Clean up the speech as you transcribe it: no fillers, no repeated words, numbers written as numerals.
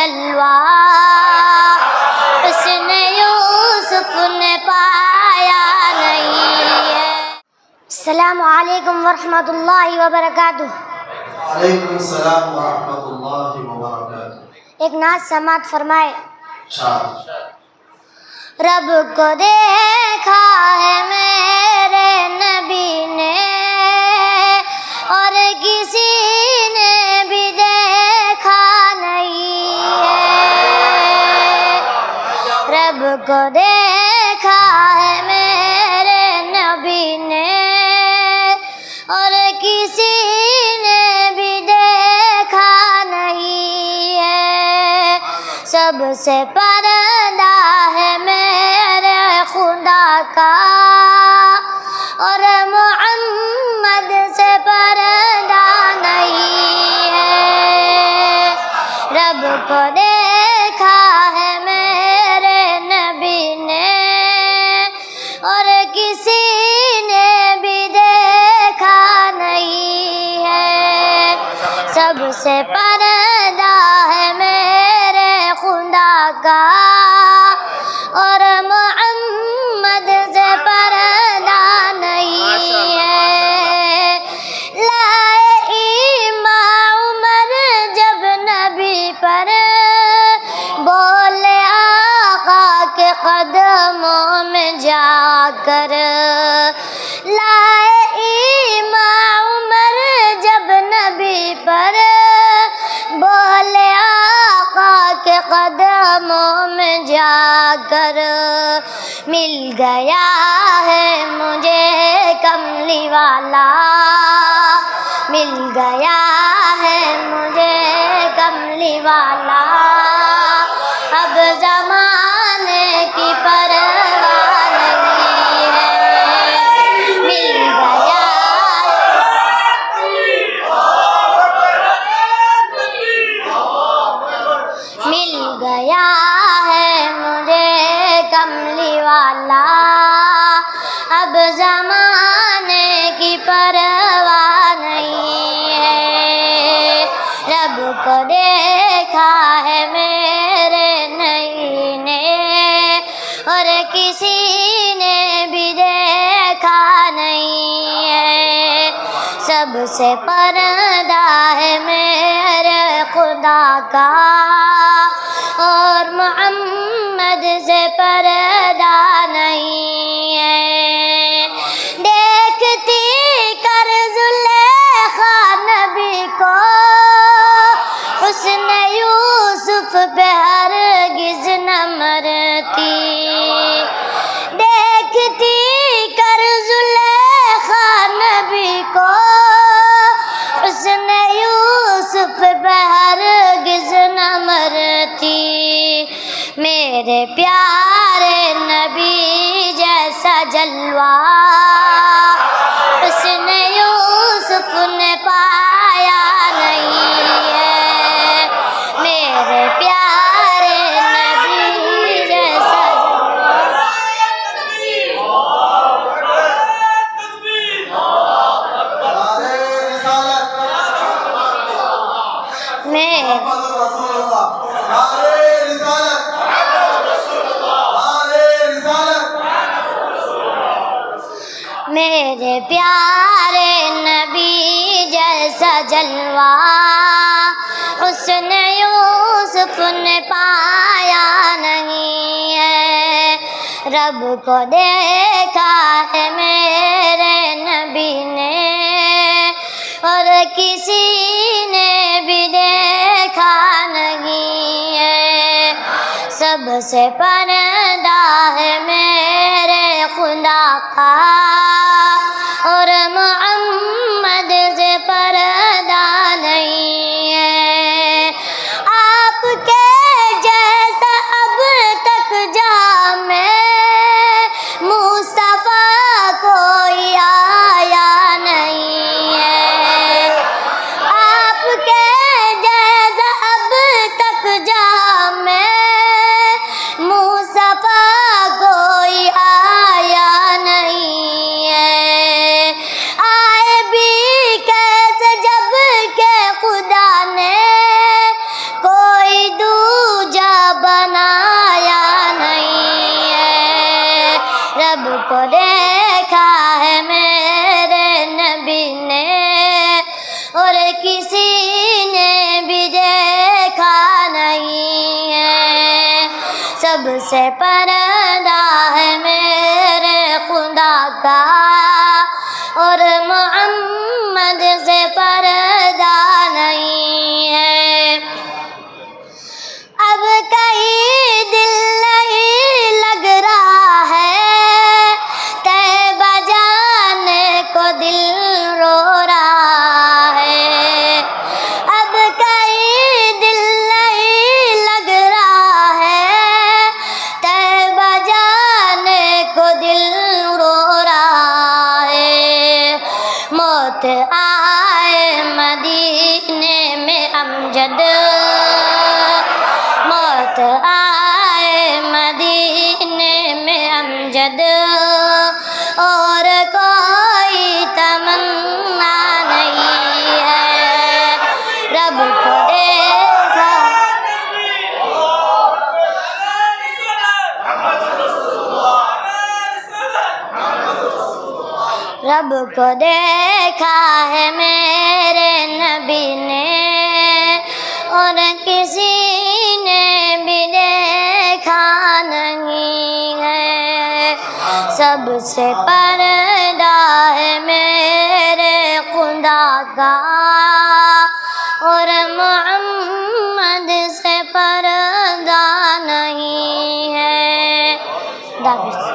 جلوہ حسن یوسف نے پایا نہیں ہے۔ السلام علیکم ورحمۃ اللہ وبرکاتہ۔ وعلیکم السلام ورحمۃ اللہ وبرکاتہ۔ ایک نعت سماعت فرمائے۔ شاد۔ رب کو دیکھا ہے میرے نبی نے اور کسی نے بھی دیکھا نہیں ہے۔ رب کو دیکھا ہے میرے نبی نے اور کسی نے بھی دیکھا نہیں ہے۔ سب سے پردہ ہے میرے خدا کا اور محمد سے پردہ نہیں ہے۔ رب کو دیکھا ہے میرے نبی نے اور کسی نے بھی دیکھا نہیں ہے۔ سب سے پردہ ہے میرے خدا کا اور محمد سے پردہ نہیں ہے۔ لائے ایمان عمر جب نبی پر بولے آقا کے قدموں میں جا کر۔ لائے ایمان عمر جب نبی پر بولے آقا کے قدموں میں جا کر۔ مل گیا ہے مجھے کملی والا، مل گیا ہے مجھے کملی والا، اب زمانے کی پرواہ نہیں ہے۔ مل گیا مل گیا ہے مجھے کملی والا، اب زمانے کی پرواہ نہیں ہے۔ رب کو دیکھا ہے میرے نبی نے اور کسی نے بھی دیکھا نہیں ہے۔ سب سے پردہ ہے میرے خدا کا اور محمد سے پردہ نہیں ہے۔ دیکھتی کر زلیخا نبی کو حسن یوسف پہ ہرگز نہ مرتی۔ دیکھتی کر زلیخا نبی کو حسن یوسف پہ ہرگز نہ مرتی۔ میرے پیارے نبی جیسا جلوہ حسن یوسف نے پایا نہیں ہے۔ میرے پیارے نبی جیسا میرے پیارے نبی جیسا جلوہ حسن یوسف نے پایا نہیں ہے۔ رب کو دیکھا ہے میرے نبی نے اور کسی نے بھی دیکھا نہیں ہے۔ سب سے پردہ ہے میرے خدا کا اور محمد سے پردہ نہیں ہے۔ آپ کے جیسا اب تک جام مصطفیٰ کوئی آیا نہیں ہے۔ آپ کے جیسا اب تک جام رب سے پردہ ہے میرے خدا کا، اور محمد سے پردہ نہیں ہے۔ اب کہیں دل نہیں لگ رہا ہے، طیبہ جانے کو دل رو رہا ہے۔ اب کہیں دل نہیں لگ رہا ہے، طیبہ جانے کو دل رو رہا ہے۔ موت آئے مدینے میں امجد، موت آئے مدینے میں امجد، اور کوئی تمنا نہیں ہے۔ رب کو دیکھا، رب کو دیکھا ہے میرے نبی نے، اور کسی نے بھی دیکھا نہیں ہے۔ سب سے پردہ ہے میرے خدا کا، اور محمد سے پردہ نہیں ہے۔ خدا حافظ۔